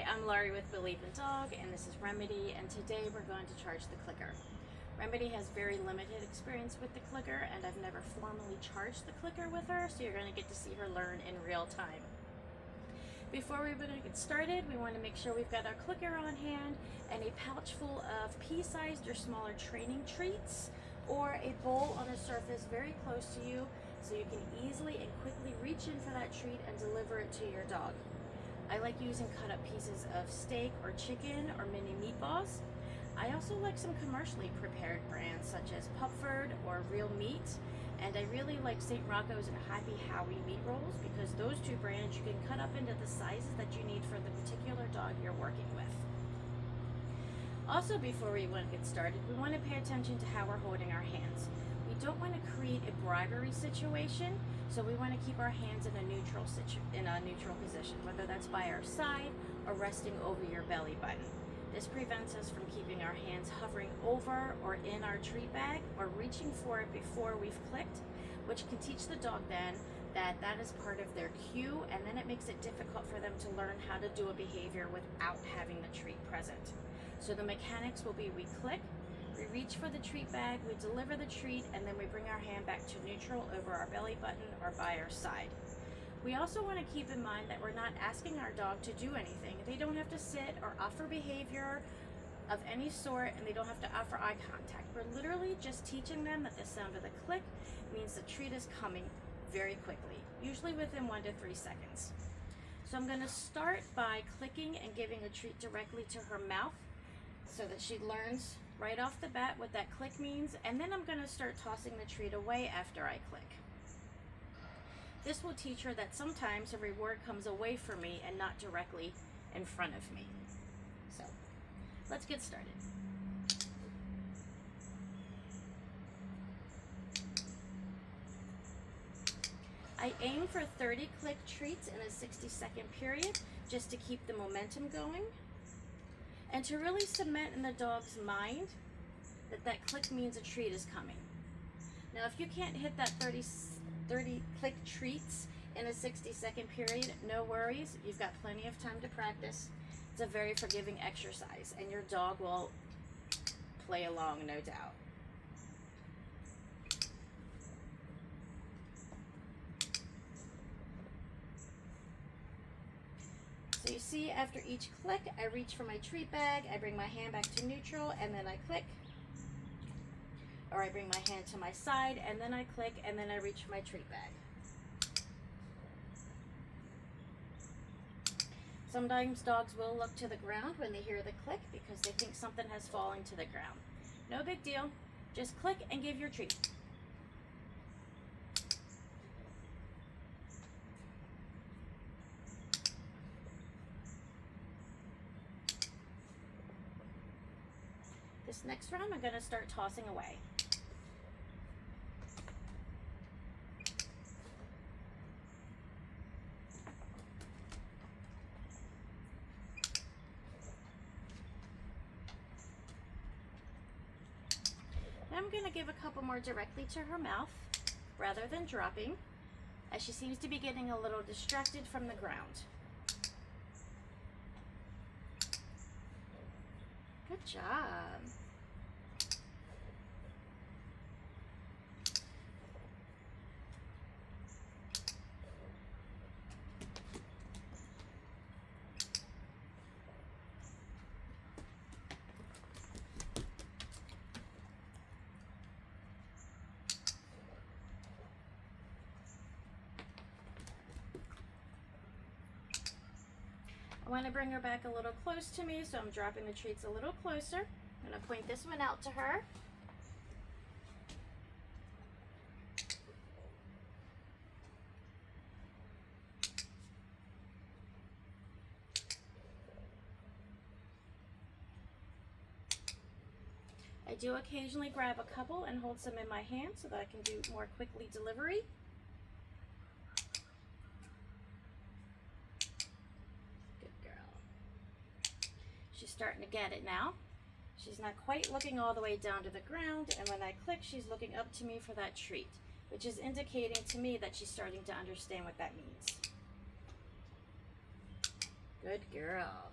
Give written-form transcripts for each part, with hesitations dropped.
I'm Laurie with Believe in Dog, and this is Remedy, and today we're going to charge the clicker. Remedy has very limited experience with the clicker, and I've never formally charged the clicker with her, so you're going to get to see her learn in real time. Before we get started, we want to make sure we've got our clicker on hand and a pouch full of pea-sized or smaller training treats, or a bowl on a surface very close to you so you can easily and quickly reach in for that treat and deliver it to your dog. I like using cut up pieces of steak or chicken or mini meatballs. I also like some commercially prepared brands such as Pupford or Real Meat, and I really like St. Rocco's and Happy Howie meat rolls because those two brands you can cut up into the sizes that you need for the particular dog you're working with. Also, before we want to get started, we want to pay attention to how we're holding our hands. We don't want to create a bribery situation, so we want to keep our hands in a neutral position, whether that's by our side or resting over your belly button. This prevents us from keeping our hands hovering over or in our treat bag or reaching for it before we've clicked, which can teach the dog then that that is part of their cue, and then it makes it difficult for them to learn how to do a behavior without having the treat present. So the mechanics will be: we click, we reach for the treat bag, we deliver the treat, and then we bring our hand back to neutral over our belly button or by our side. We also want to keep in mind that we're not asking our dog to do anything. They don't have to sit or offer behavior of any sort, and they don't have to offer eye contact. We're literally just teaching them that the sound of the click means the treat is coming very quickly, usually within 1 to 3 seconds. So I'm going to start by clicking and giving a treat directly to her mouth so that she learns right off the bat what that click means, and then I'm going to start tossing the treat away after I click. This will teach her that sometimes a reward comes away from me and not directly in front of me. So let's get started. I aim for 30 click treats in a 60-second period just to keep the momentum going and to really cement in the dog's mind that that click means a treat is coming. Now, if you can't hit that 30 click treats in a 60-second period, no worries. You've got plenty of time to practice. It's a very forgiving exercise, and your dog will play along, no doubt. So you see, after each click, I reach for my treat bag, I bring my hand back to neutral, and then I click. Or I bring my hand to my side, and then I click, and then I reach for my treat bag. Sometimes dogs will look to the ground when they hear the click because they think something has fallen to the ground. No big deal. Just click and give your treat. This next round, I'm going to start tossing away. Now I'm going to give a couple more directly to her mouth rather than dropping, as she seems to be getting a little distracted from the ground. Good job. I want to bring her back a little close to me, so I'm dropping the treats a little closer. I'm going to point this one out to her. I do occasionally grab a couple and hold some in my hand so that I can do more quickly delivery. She's starting to get it now. She's not quite looking all the way down to the ground, and when I click, she's looking up to me for that treat, which is indicating to me that she's starting to understand what that means. Good girl.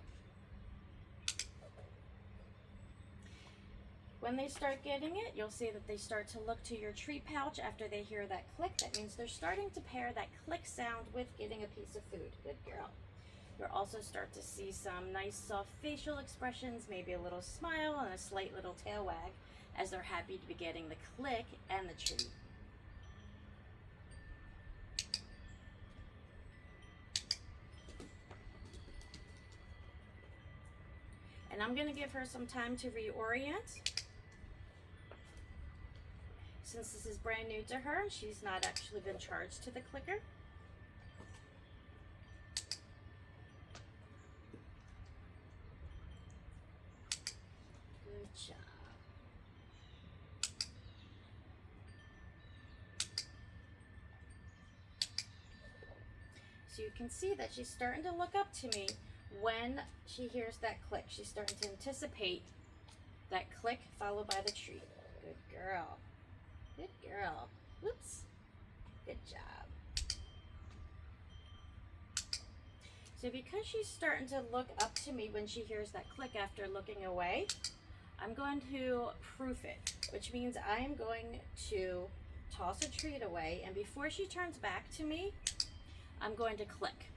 When they start getting it, you'll see that they start to look to your treat pouch after they hear that click. That means they're starting to pair that click sound with getting a piece of food. Good girl. You'll also start to see some nice soft facial expressions, maybe a little smile and a slight little tail wag as they're happy to be getting the click and the treat. And I'm going to give her some time to reorient. Since this is brand new to her, she's not actually been charged to the clicker. Good job. So you can see that she's starting to look up to me when she hears that click. She's starting to anticipate that click followed by the treat. Good girl. Good girl. Whoops. Good job. So because she's starting to look up to me when she hears that click after looking away, I'm going to proof it, which means I'm going to toss a treat away, and before she turns back to me, I'm going to click.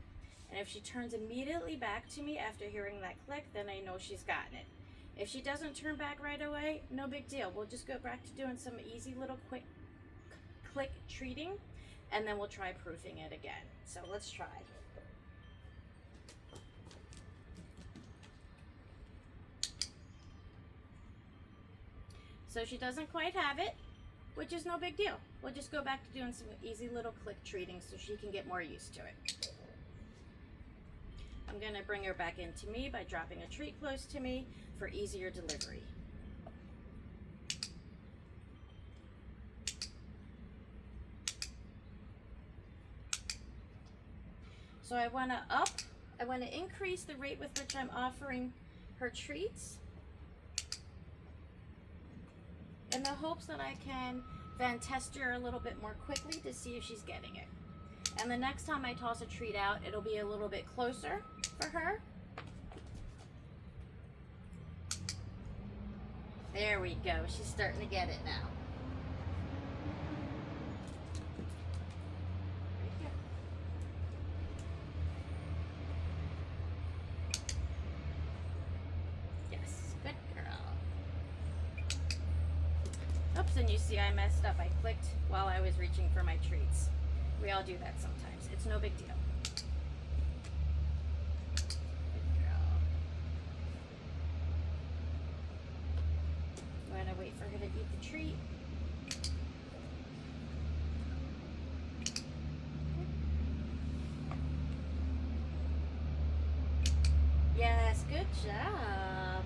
And if she turns immediately back to me after hearing that click, then I know she's gotten it. If she doesn't turn back right away, no big deal. We'll just go back to doing some easy little quick click treating, and then we'll try proofing it again. So let's try. So she doesn't quite have it, which is no big deal. We'll just go back to doing some easy little click treating so she can get more used to it. I'm gonna bring her back into me by dropping a treat close to me for easier delivery. So I wanna increase the rate with which I'm offering her treats in the hopes that I can then test her a little bit more quickly to see if she's getting it. And the next time I toss a treat out, it'll be a little bit closer for her. There we go. She's starting to get it now. Yes, good girl. Oops, and you see I messed up. I clicked while I was reaching for my treats. We all do that sometimes. It's no big deal. Good girl. I'm gonna wait for her to eat the treat. Yes, good job.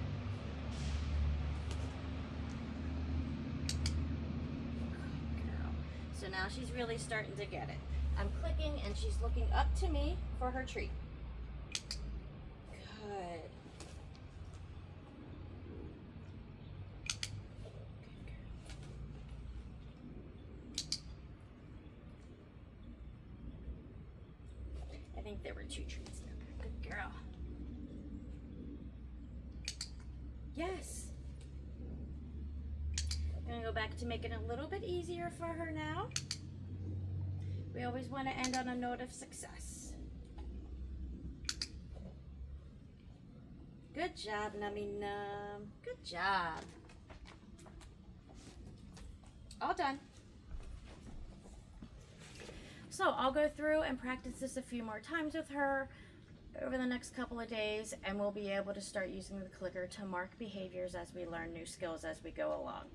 So now she's really starting to get it. I'm clicking and she's looking up to me for her treat. Good. I think there were 2 treats in there. Good girl. Yes. I'm gonna go back to making it a little bit easier for her now. We always want to end on a note of success. Good job, Nummy Num. Good job. All done. So I'll go through and practice this a few more times with her over the next couple of days, and we'll be able to start using the clicker to mark behaviors as we learn new skills as we go along.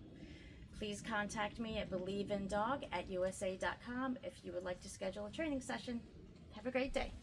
Please contact me at believeindog@usa.com if you would like to schedule a training session. Have a great day.